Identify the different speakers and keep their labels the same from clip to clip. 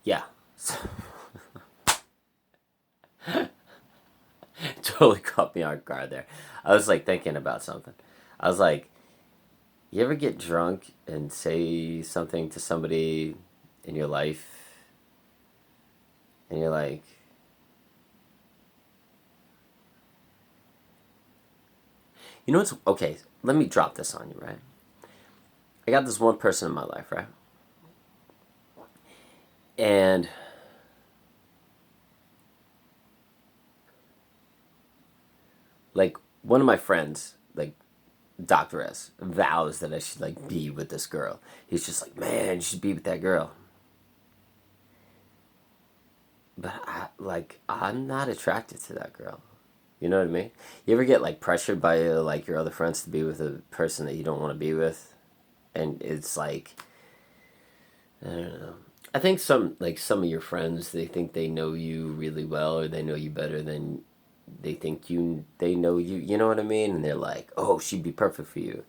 Speaker 1: Yeah. Totally caught me off guard there. I was like thinking about something. I was like, you ever get drunk and say something to somebody in your life and you're like, you know what's okay, let me drop this on you, right? I got this one person in my life, right? And like one of my friends, like Dr. S, vows that I should like be with this girl. He's just like, man, you should be with that girl. But I'm not attracted to that girl. You know what I mean? You ever get like pressured by like your other friends to be with a person that you don't want to be with, and it's like, I don't know. I think some of your friends, they think they know you really well, or they know you better than they know you. You know what I mean? And they're like, oh, she'd be perfect for you.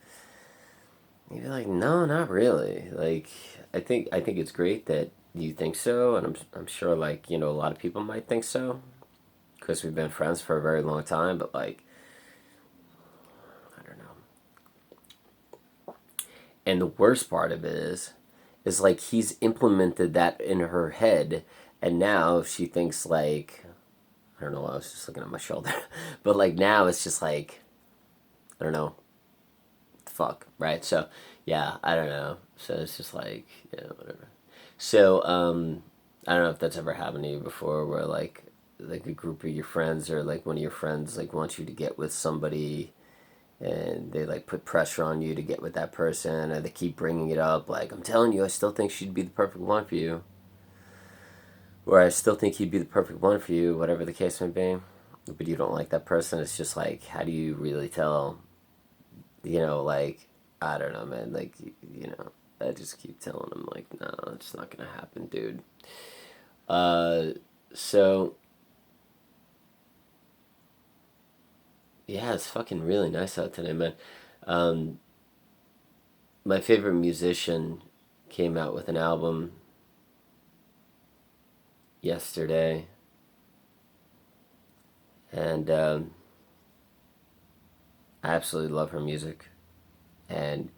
Speaker 1: And you're like, no, not really. Like, I think it's great that you think so, and I'm sure like a lot of people might think so because we've been friends for a very long time. But like, I don't know. And the worst part of it is like he's implemented that in her head, and now she thinks like, I don't know. I was just looking at my shoulder, but like now it's just like, I don't know, fuck, right? So yeah, I don't know. So it's just like, yeah, whatever. So I don't know if that's ever happened to you before, where like a group of your friends or like one of your friends like wants you to get with somebody, and they like put pressure on you to get with that person, or they keep bringing it up like, I'm telling you, I still think she'd be the perfect one for you, or I still think he'd be the perfect one for you, whatever the case may be, but you don't like that person. It's just like, how do you really tell? Like, I don't know, man. Like, I just keep telling him like, no, it's not gonna happen, dude. Uh, so yeah, it's fucking really nice out today, man. Um, my favorite musician came out with an album yesterday, and I absolutely love her music. And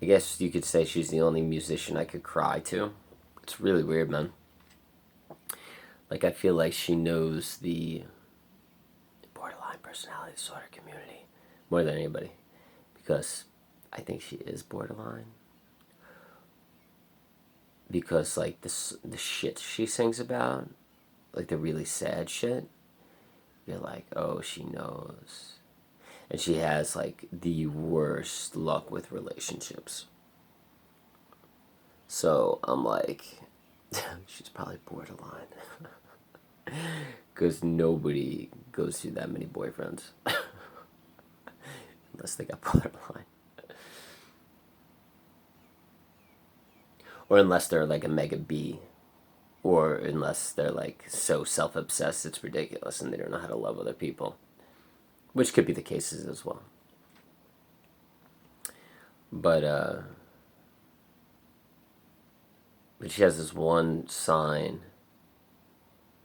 Speaker 1: I guess you could say she's the only musician I could cry to. It's really weird, man. Like, I feel like she knows the borderline personality disorder community more than anybody, because I think she is borderline. Because like the shit she sings about, like the really sad shit, you're like, oh, she knows. And she has like the worst luck with relationships. So I'm like, she's probably borderline. Because nobody goes through that many boyfriends. Unless they got borderline. Or unless they're like a mega B. Or unless they're like so self obsessed it's ridiculous and they don't know how to love other people. Which could be the cases as well. But she has this one sign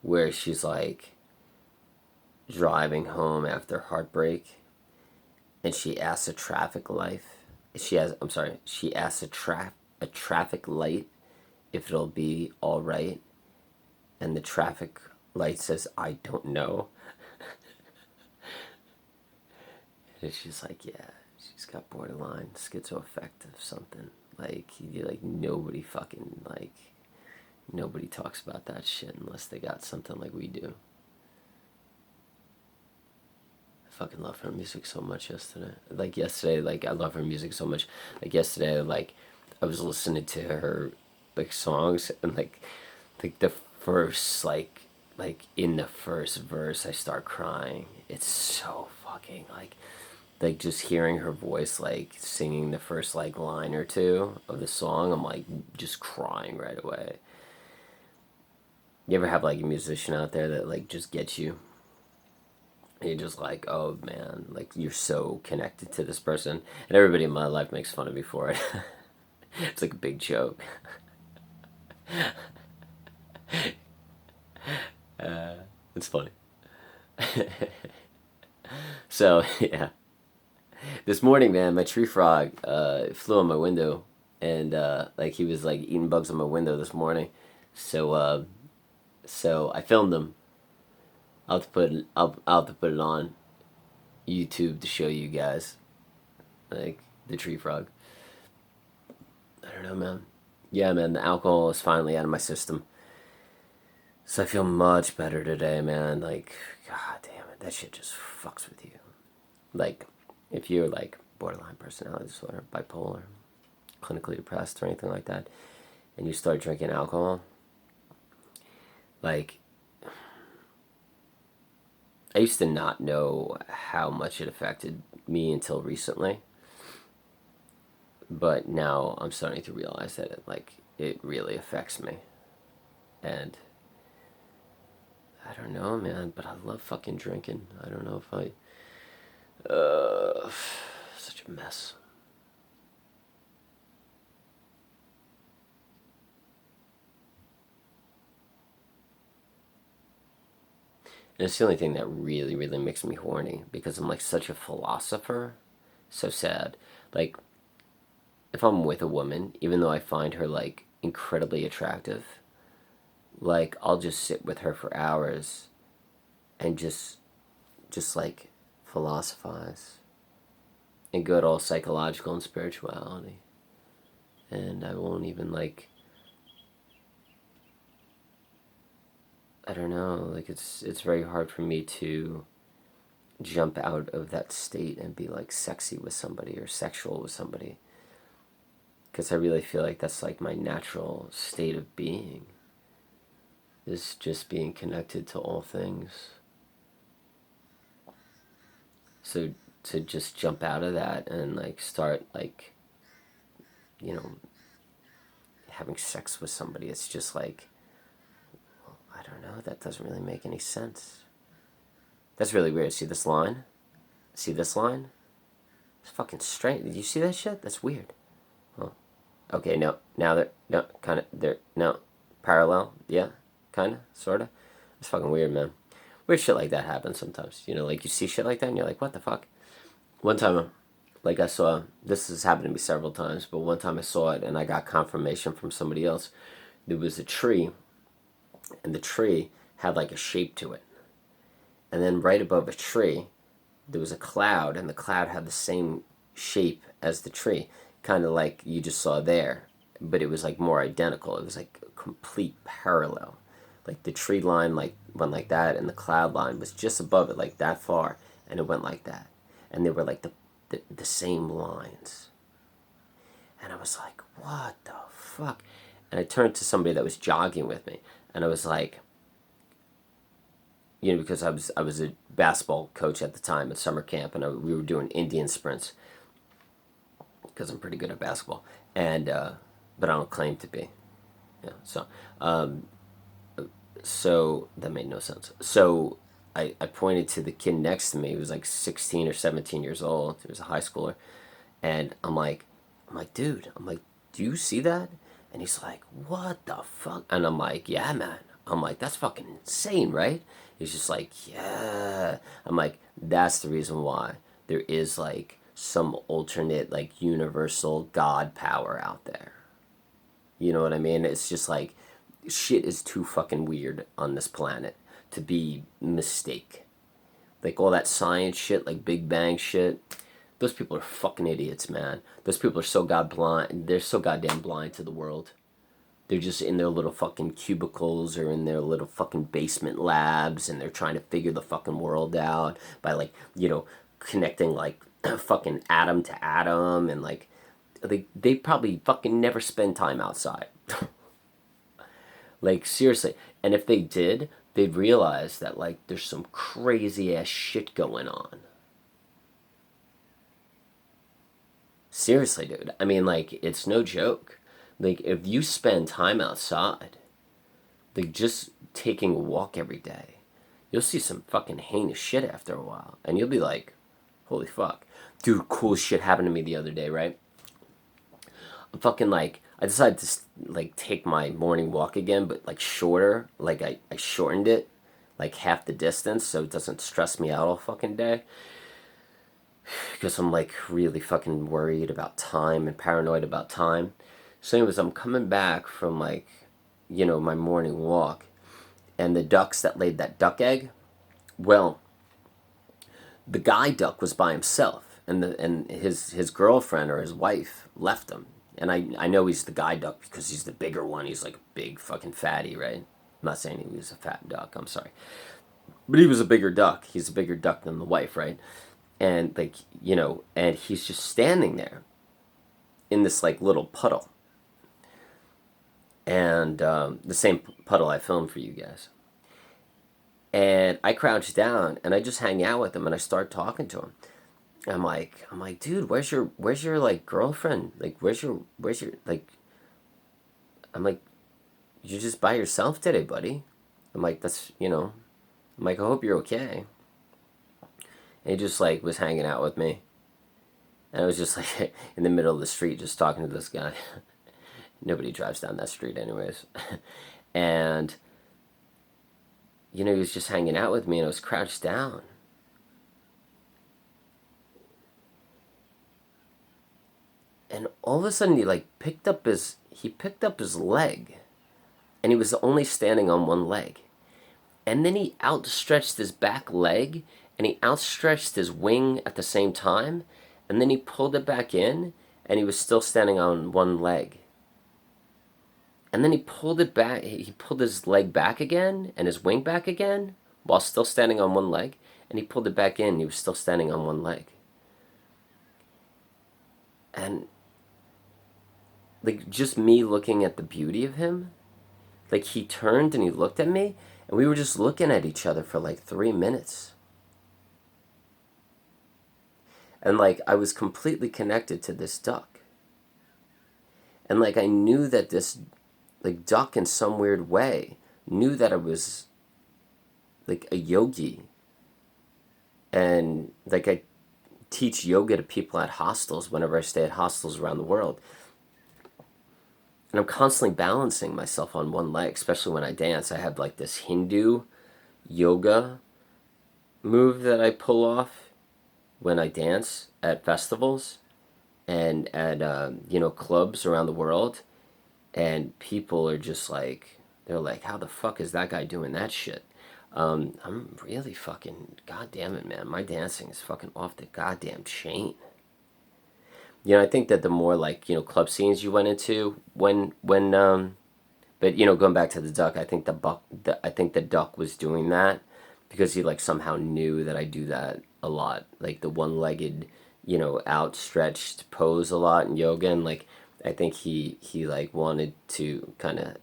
Speaker 1: where she's like driving home after heartbreak, and she asks a traffic light. She asks a traffic light if it'll be all right, and the traffic light says, I don't know. And she's like, yeah, she's got borderline schizoaffective something. Like, nobody talks about that shit unless they got something like we do. I fucking love her music so much yesterday. Like yesterday, like I love her music so much. Like yesterday, like I was listening to her like songs, and like the first like in the first verse I start crying. It's so fucking like just hearing her voice like singing the first like line or two of the song, I'm like just crying right away. You ever have like a musician out there that like just gets you? And you're just like, oh man, like you're so connected to this person, and everybody in my life makes fun of me for it. It's like a big joke. It's funny. So yeah, this morning, man, my tree frog flew on my window, and like he was like eating bugs on my window this morning. So so I filmed him. I'll have to put it on YouTube to show you guys, like the tree frog. I don't know, man. Yeah, man, the alcohol is finally out of my system. So I feel much better today, man. Like, god damn it, that shit just fucks with you. Like, if you're like borderline personality disorder, bipolar, clinically depressed, or anything like that, and you start drinking alcohol, like, I used to not know how much it affected me until recently, but now I'm starting to realize that it really affects me, and I don't know, man, but I love fucking drinking. I don't know if such a mess. And it's the only thing that really, really makes me horny because I'm like such a philosopher. So sad. Like, if I'm with a woman, even though I find her like incredibly attractive, like I'll just sit with her for hours and just like philosophize and go to all psychological and spirituality. And I won't even like, I don't know, like it's very hard for me to jump out of that state and be like sexy with somebody or sexual with somebody, because I really feel like that's like my natural state of being, is just being connected to all things. So to just jump out of that and like start like, you know, having sex with somebody, it's just like, well, I don't know, that doesn't really make any sense. That's really weird. See this line? See this line? It's fucking straight. Did you see that shit? That's weird. Oh. Okay, no. Now they're, no, kind of, they're, no. Parallel? Yeah, kind of, sort of. It's fucking weird, man. Weird shit like that happens sometimes. You know, like you see shit like that and you're like, what the fuck? One time, like I saw, this has happened to me several times, but one time I saw it and I got confirmation from somebody else. There was a tree, and the tree had like a shape to it. And then right above a tree, there was a cloud, and the cloud had the same shape as the tree, kind of like you just saw there, but it was like more identical. It was like a complete parallel. Like the tree line like went like that, and the cloud line was just above it, like that far, and it went like that, and they were like the same lines. And I was like, what the fuck? And I turned to somebody that was jogging with me, and I was like, you know, because I was a basketball coach at the time at summer camp, and we were doing Indian sprints because I'm pretty good at basketball, and but I don't claim to be. Yeah, so that made no sense. So I pointed to the kid next to me. He was like 16 or 17 years old. He was a high schooler, and I'm like, dude, I'm like, do you see that? And he's like, what the fuck? And I'm like, yeah, man. I'm like, that's fucking insane, right? He's just like, yeah. I'm like, that's the reason why there is like some alternate, like universal God power out there. You know what I mean? It's just like, shit is too fucking weird on this planet to be mistake. Like all that science shit, like Big Bang shit. Those people are fucking idiots, man. Those people are so blind. They're so goddamn blind to the world. They're just in their little fucking cubicles or in their little fucking basement labs, and they're trying to figure the fucking world out by like, you know, connecting like fucking atom to atom, and like they probably fucking never spend time outside. Like seriously. And if they did, they'd realize that like there's some crazy ass shit going on. Seriously, dude. I mean, like, it's no joke. Like, if you spend time outside, like, just taking a walk every day, you'll see some fucking heinous shit after a while. And you'll be like, holy fuck. Dude, cool shit happened to me the other day, right? I'm fucking like, I decided to like take my morning walk again, but like shorter. Like I shortened it like half the distance so it doesn't stress me out all fucking day. Because I'm like really fucking worried about time and paranoid about time. So anyways, I'm coming back from like, my morning walk, and the ducks that laid that duck egg, well, the guy duck was by himself, and his girlfriend or his wife left him. And I know he's the guy duck because he's the bigger one. He's like a big fucking fatty, right? I'm not saying he was a fat duck. I'm sorry, but he was a bigger duck. He's a bigger duck than the wife, right? And like, and he's just standing there in this like little puddle, and the same puddle I filmed for you guys. And I crouch down and I just hang out with him and I start talking to him. I'm like, dude, where's your like girlfriend? Like, where's your like? I'm like, you're just by yourself today, buddy. I'm like, I'm like, I hope you're okay. And he just like was hanging out with me, and I was just like in the middle of the street just talking to this guy. Nobody drives down that street, anyways. And he was just hanging out with me, and I was crouched down. And all of a sudden, he picked up his leg, and he was only standing on one leg. And then he outstretched his back leg, and he outstretched his wing at the same time, and then he pulled it back in, and he was still standing on one leg. And then he pulled it back. He pulled his leg back again and his wing back again while still standing on one leg. And he pulled it back in. And he was still standing on one leg. And like just me looking at the beauty of him, like he turned and he looked at me, and we were just looking at each other for like 3 minutes. And like I was completely connected to this duck. And like I knew that this like duck in some weird way knew that I was like a yogi, and like I teach yoga to people at hostels whenever I stay at hostels around the world, and I'm constantly balancing myself on one leg, especially when I dance. I have like this Hindu yoga move that I pull off when I dance at festivals and at clubs around the world. And people are just like, they're like, how the fuck is that guy doing that shit? I'm really fucking, goddamn it, man. My dancing is fucking off the goddamn chain. I think that the more like, club scenes you went into but going back to the duck, I think I think the duck was doing that because he like somehow knew that I do that a lot, like the one-legged, outstretched pose a lot in yoga, and like I think he like wanted to kind of.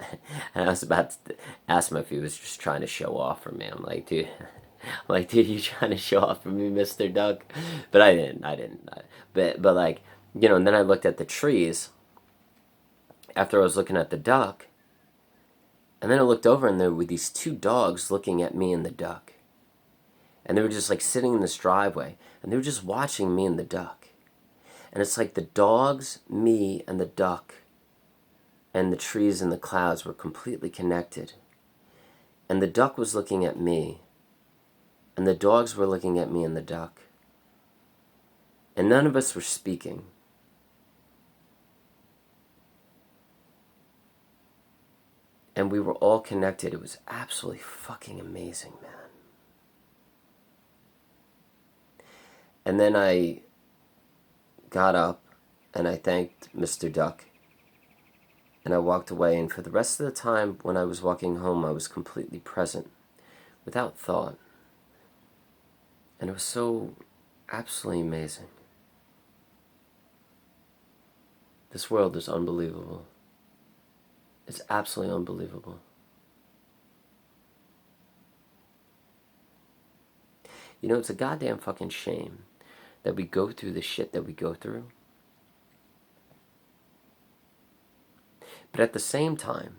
Speaker 1: And I was about to ask him if he was just trying to show off for me. I'm like, dude, you trying to show off for me, Mr. Duck? But I didn't. But like, and then I looked at the trees after I was looking at the duck, and then I looked over, and there were these two dogs looking at me and the duck. And they were just like sitting in this driveway, and they were just watching me and the duck. And it's like the dogs, me, and the duck, and the trees and the clouds were completely connected. And the duck was looking at me, and the dogs were looking at me and the duck. And none of us were speaking. And we were all connected. It was absolutely fucking amazing, man. And then I got up and I thanked Mr. Duck, and I walked away, and for the rest of the time when I was walking home, I was completely present, without thought. And it was so absolutely amazing. This world is unbelievable. It's absolutely unbelievable. It's a goddamn fucking shame that we go through the shit that we go through. But at the same time,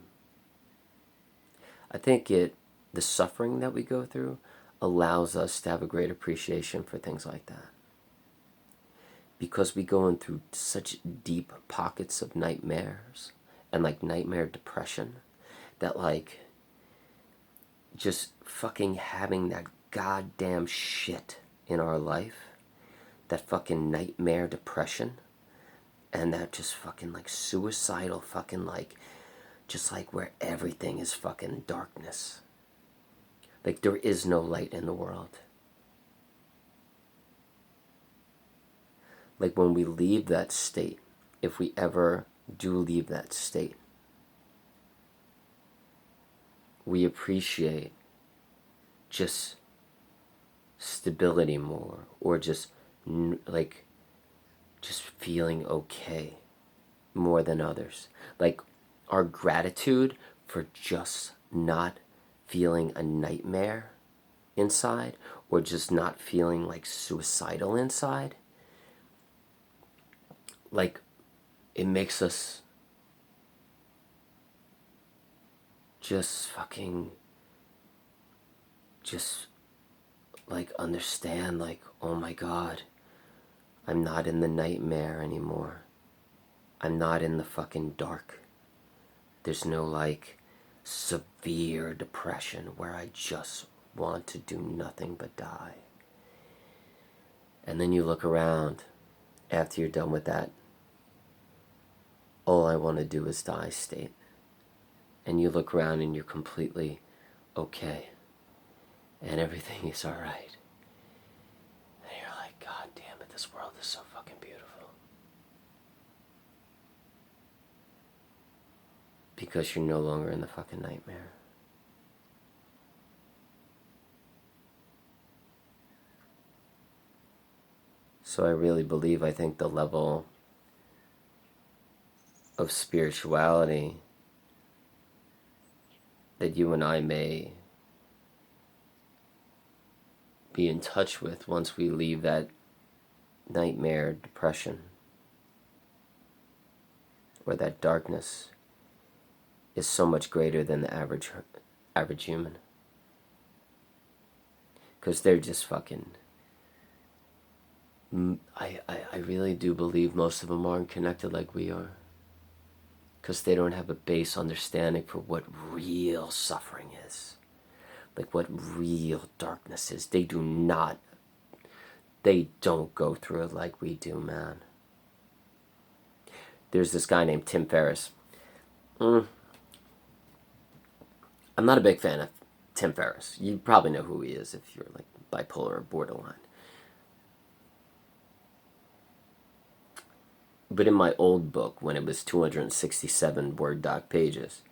Speaker 1: I think the suffering that we go through allows us to have a great appreciation for things like that. Because we go in through such deep pockets of nightmares and like nightmare depression, that like just fucking having that goddamn shit in our life, that fucking nightmare depression, and that just fucking like suicidal fucking like, just like where everything is fucking darkness. Like there is no light in the world. Like when we leave that state, if we ever do leave that state, we appreciate just stability more, or just like just feeling okay more than others. Like our gratitude for just not feeling a nightmare inside, or just not feeling like suicidal inside, like it makes us just fucking just like understand, like, oh my God, I'm not in the nightmare anymore. I'm not in the fucking dark. There's no like severe depression where I just want to do nothing but die. And then you look around after you're done with that, all I want to do is die state. And you look around and you're completely okay. And everything is alright. And you're like, God damn it, this world is so fucking beautiful. Because you're no longer in the fucking nightmare. So I really believe, I think the level of spirituality that you and I may be in touch with once we leave that nightmare depression or that darkness is so much greater than the average human. Because they're just fucking... I really do believe most of them aren't connected like we are. Because they don't have a base understanding for what real suffering is. Like what real darkness is. They don't go through it like we do, man. There's this guy named Tim Ferriss. I'm not a big fan of Tim Ferriss. You probably know who he is if you're like bipolar or borderline. But in my old book, when it was 267 Word doc pages,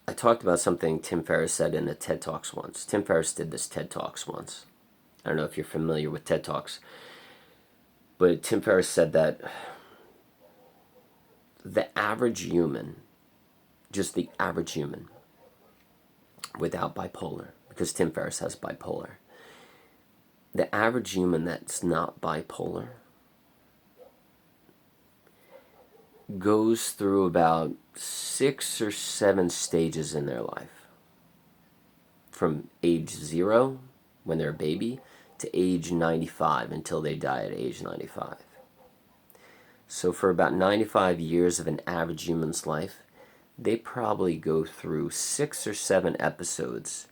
Speaker 1: I talked about something Tim Ferriss said in a TED Talks once. Tim Ferriss did this TED Talks once. I don't know if you're familiar with TED Talks. But Tim Ferriss said that the average human, just the average human, without bipolar, because Tim Ferriss has bipolar, the average human that's not bipolar goes through about 6 or 7 stages in their life. From age 0, when they're a baby, to age 95 until they die at age 95. So for about 95 years of an average human's life, they probably go through 6 or 7 episodes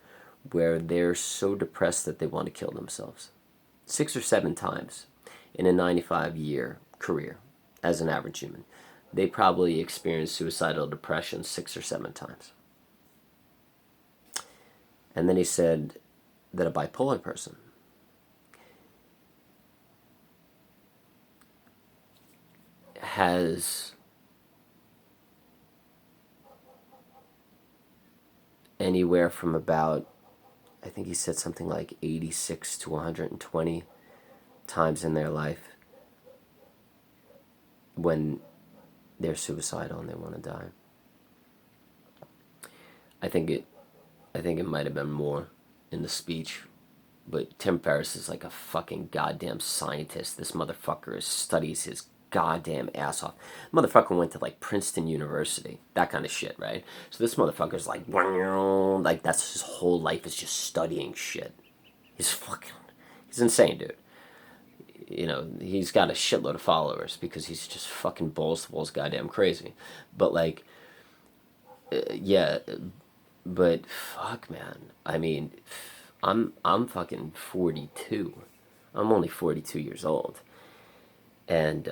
Speaker 1: where they're so depressed that they want to kill themselves. 6 or 7 times in a 95-year career as an average human. They probably experience suicidal depression 6 or 7 times. And then he said that a bipolar person has anywhere from about, I think he said something like 86 to 120 times in their life when they're suicidal and they want to die. I think it might have been more in the speech, but Tim Ferriss is like a fucking goddamn scientist. This motherfucker studies his goddamn ass off. Motherfucker went to like Princeton University, that kind of shit, right? So this motherfucker's like that's his whole life is just studying shit. He's insane, dude. you know, he's got a shitload of followers because he's just fucking balls to balls goddamn crazy. But like, yeah, but fuck, man. I mean, I'm fucking 42. I'm only 42 years old, and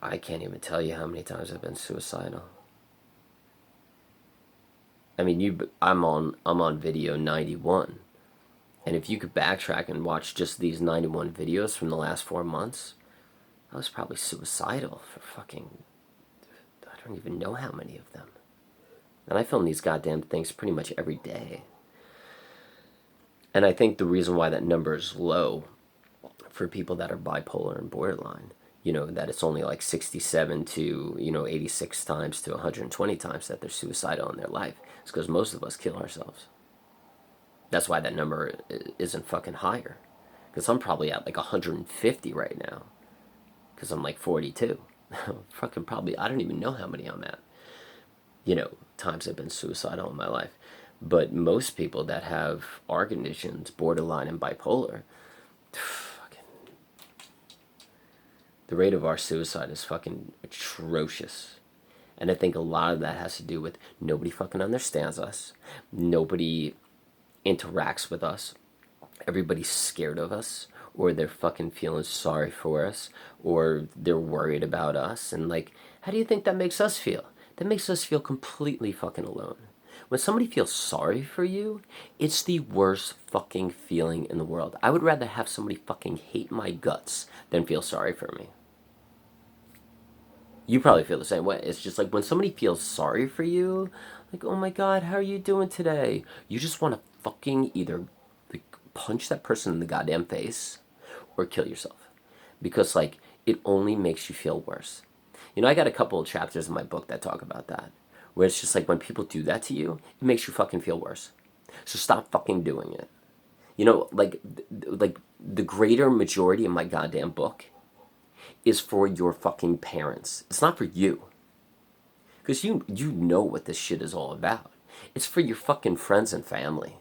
Speaker 1: I can't even tell you how many times I've been suicidal. I mean, I'm on video 91, and if you could backtrack and watch just these 91 videos from the last 4 months, I was probably suicidal for fucking, I don't even know how many of them. And I film these goddamn things pretty much every day. And I think the reason why that number is low for people that are bipolar and borderline, you know, that it's only like 67 to, 86 times to 120 times that they're suicidal in their life, is because most of us kill ourselves. That's why that number isn't fucking higher. Because I'm probably at like 150 right now. Because I'm like 42. Fucking probably, I don't even know how many I'm at. Times I've been suicidal in my life. But most people that have our conditions, borderline and bipolar, fucking, the rate of our suicide is fucking atrocious. And I think a lot of that has to do with nobody fucking understands us. Nobody interacts with us. Everybody's scared of us, or they're fucking feeling sorry for us, or they're worried about us. And like, how do you think that makes us feel? That makes us feel completely fucking alone. When somebody feels sorry for you, it's the worst fucking feeling in the world. I would rather have somebody fucking hate my guts than feel sorry for me. You probably feel the same way. It's just like when somebody feels sorry for you, like, oh my god, how are you doing today? You just want to fucking either like punch that person in the goddamn face or kill yourself. Because like it only makes you feel worse. I got a couple of chapters in my book that talk about that. Where it's just like when people do that to you, it makes you fucking feel worse. So stop fucking doing it. Like the greater majority of my goddamn book is for your fucking parents. It's not for you. Because you know what this shit is all about. It's for your fucking friends and family.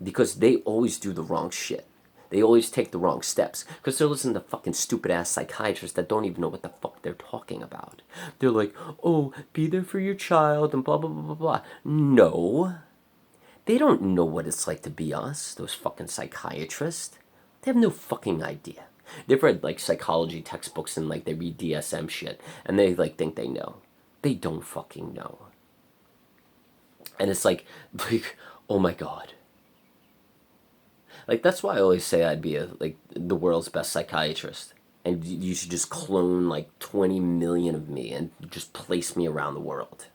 Speaker 1: Because they always do the wrong shit. They always take the wrong steps. Because they're listening to fucking stupid ass psychiatrists that don't even know what the fuck they're talking about. They're like, oh, be there for your child and blah, blah, blah, blah, blah. No. They don't know what it's like to be us, those fucking psychiatrists. They have no fucking idea. They've read like psychology textbooks and like they read DSM shit and they like think they know. They don't fucking know. And it's like, oh my god. Like that's why I always say I'd be like the world's best psychiatrist. And you should just clone like 20 million of me and just place me around the world.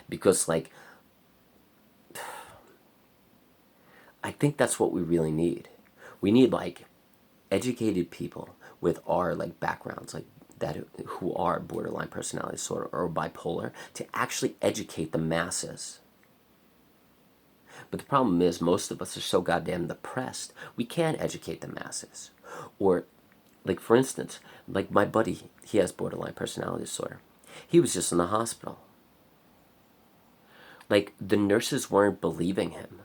Speaker 1: Because like I think that's what we really need. We need like educated people with our like backgrounds, like that who are borderline personality disorder or bipolar, to actually educate the masses. But the problem is most of us are so goddamn depressed, we can't educate the masses. Or like for instance, like my buddy, he has borderline personality disorder. He was just in the hospital. Like the nurses weren't believing him.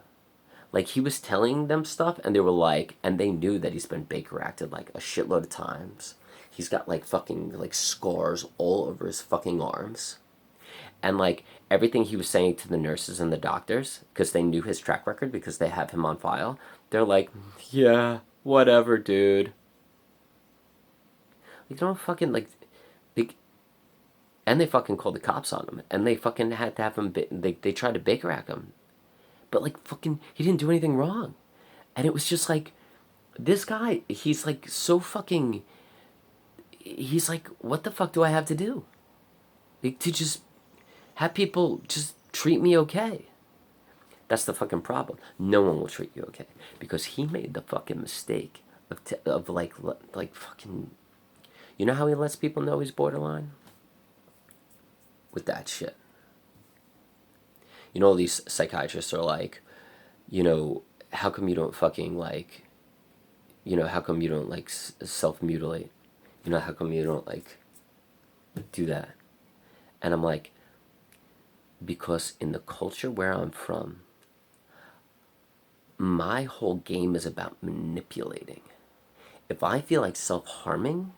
Speaker 1: Like he was telling them stuff and they were like, and they knew that he's been Baker acted like a shitload of times. He's got like fucking like scars all over his fucking arms. And like everything he was saying to the nurses and the doctors, because they knew his track record because they have him on file, they're like, yeah, whatever, dude. Like, don't fucking like, and they fucking called the cops on him, and they fucking had to have him. They tried to Baker act him, but like fucking, he didn't do anything wrong, and it was just like, this guy, he's like so fucking. He's like, what the fuck do I have to do? Like, to just have people just treat me okay. That's the fucking problem. No one will treat you okay because he made the fucking mistake of like fucking. You know how he lets people know he's borderline? With that shit. All these psychiatrists are like, how come you don't fucking like, how come you don't like self-mutilate? How come you don't like do that? And I'm like, because in the culture where I'm from, my whole game is about manipulating. If I feel like self-harming,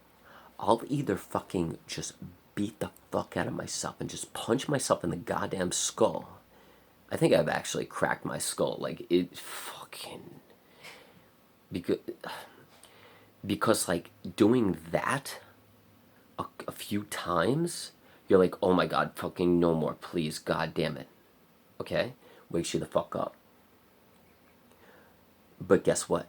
Speaker 1: I'll either fucking just beat the fuck out of myself and just punch myself in the goddamn skull. I think I've actually cracked my skull. Like, it fucking... Because like, doing that a few times, you're like, oh my god, fucking no more, please, god damn it. Okay? Wakes you the fuck up. But guess what?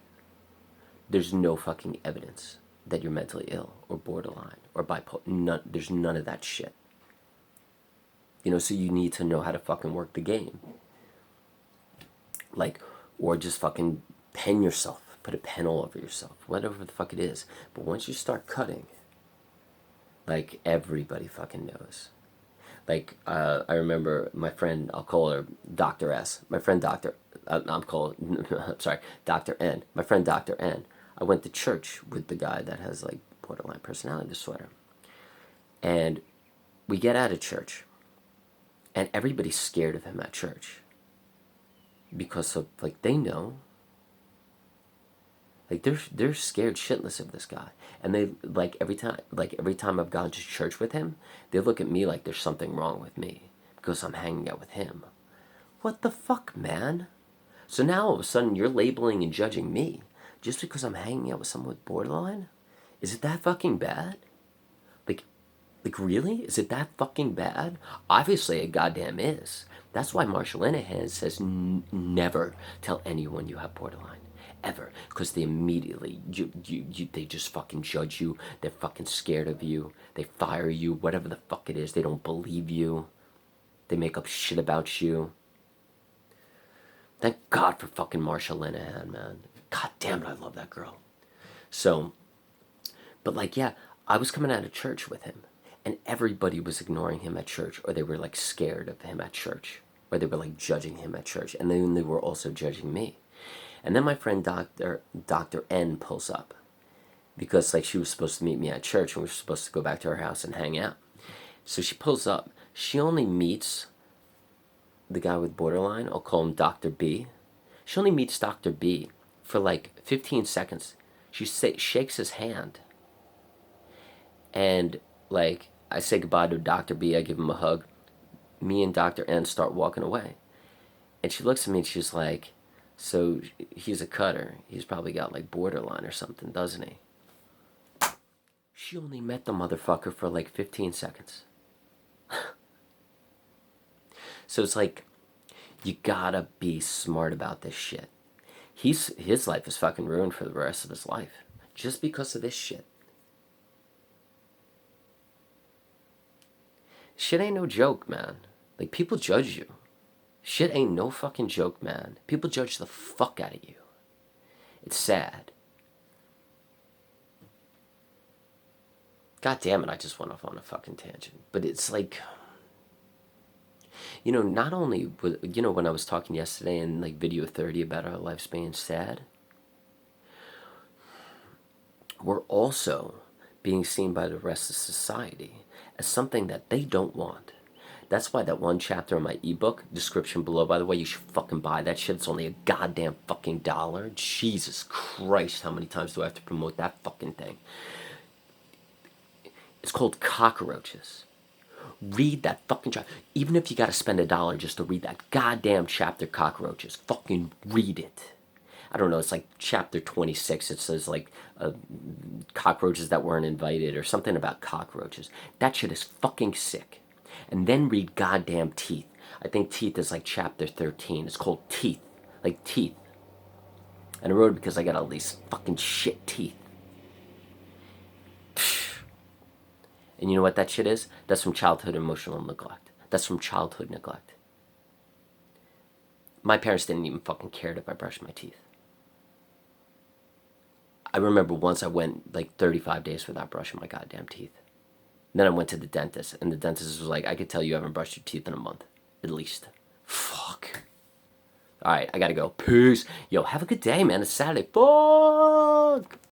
Speaker 1: There's no fucking evidence that you're mentally ill or borderline or bipolar. There's none of that shit. You know, so you need to know how to fucking work the game. Like, or just fucking pen yourself. Put a pen all over yourself. Whatever the fuck it is. But once you start cutting, like, everybody fucking knows. Like, I remember my friend, I'll call her Dr. S. My friend Dr. I'm sorry, Dr. N. My friend Dr. N. I went to church with the guy that has, like, borderline personality disorder. And we get out of church, and everybody's scared of him at church. Because of, like, they know. Like, they're scared shitless of this guy. And they, like, every time I've gone to church with him, they look at me like there's something wrong with me because I'm hanging out with him. What the fuck, man? So now all of a sudden you're labeling and judging me just because I'm hanging out with someone with borderline? Is it that fucking bad? Like really? Is it that fucking bad? Obviously it goddamn is. That's why Marshall Linehan says never tell anyone you have borderline. Ever. Because they immediately, they just fucking judge you. They're fucking scared of you. They fire you. Whatever the fuck it is. They don't believe you. They make up shit about you. Thank God for fucking Marshall Linehan, man. God damn it, I love that girl. So, but like, yeah, I was coming out of church with him, and everybody was ignoring him at church, or they were like scared of him at church, or they were like judging him at church, and then they were also judging me. And then my friend Dr. N pulls up, because like she was supposed to meet me at church, and we were supposed to go back to her house and hang out. So she pulls up. She only meets the guy with borderline. I'll call him Dr. B. She only meets Dr. B for like 15 seconds. She shakes his hand. And like, I say goodbye to Dr. B. I give him a hug. Me and Dr. N start walking away. And she looks at me and she's like, so he's a cutter. He's probably got like borderline or something, doesn't he? She only met the motherfucker for like 15 seconds. So it's like, you gotta be smart about this shit. His life is fucking ruined for the rest of his life. Just because of this shit. Shit ain't no joke, man. Like, people judge you. Shit ain't no fucking joke, man. People judge the fuck out of you. It's sad. God damn it, I just went off on a fucking tangent. But it's like, you know, not only, you know, when I was talking yesterday in like video 30 about our lives being sad, we're also being seen by the rest of society as something that they don't want. That's why that one chapter in my ebook, description below, by the way, you should fucking buy that shit. It's only a goddamn fucking $1. Jesus Christ, how many times do I have to promote that fucking thing? It's called Cockroaches. Read that fucking chapter. Even if you gotta spend $1 just to read that goddamn chapter, Cockroaches, fucking read it. I don't know, it's like chapter 26. It says like cockroaches that weren't invited or something about cockroaches. That shit is fucking sick. And then read goddamn Teeth. I think Teeth is like chapter 13. It's called Teeth. Like teeth. And I wrote it because I got all these fucking shit teeth. And you know what that shit is? That's from childhood emotional neglect. That's from childhood neglect. My parents didn't even fucking care if I brushed my teeth. I remember once I went like 35 days without brushing my goddamn teeth. And then I went to the dentist, and the dentist was like, I could tell you haven't brushed your teeth in a month. At least. Fuck. Alright, I gotta go. Peace. Yo, have a good day, man. It's Saturday. Fuck.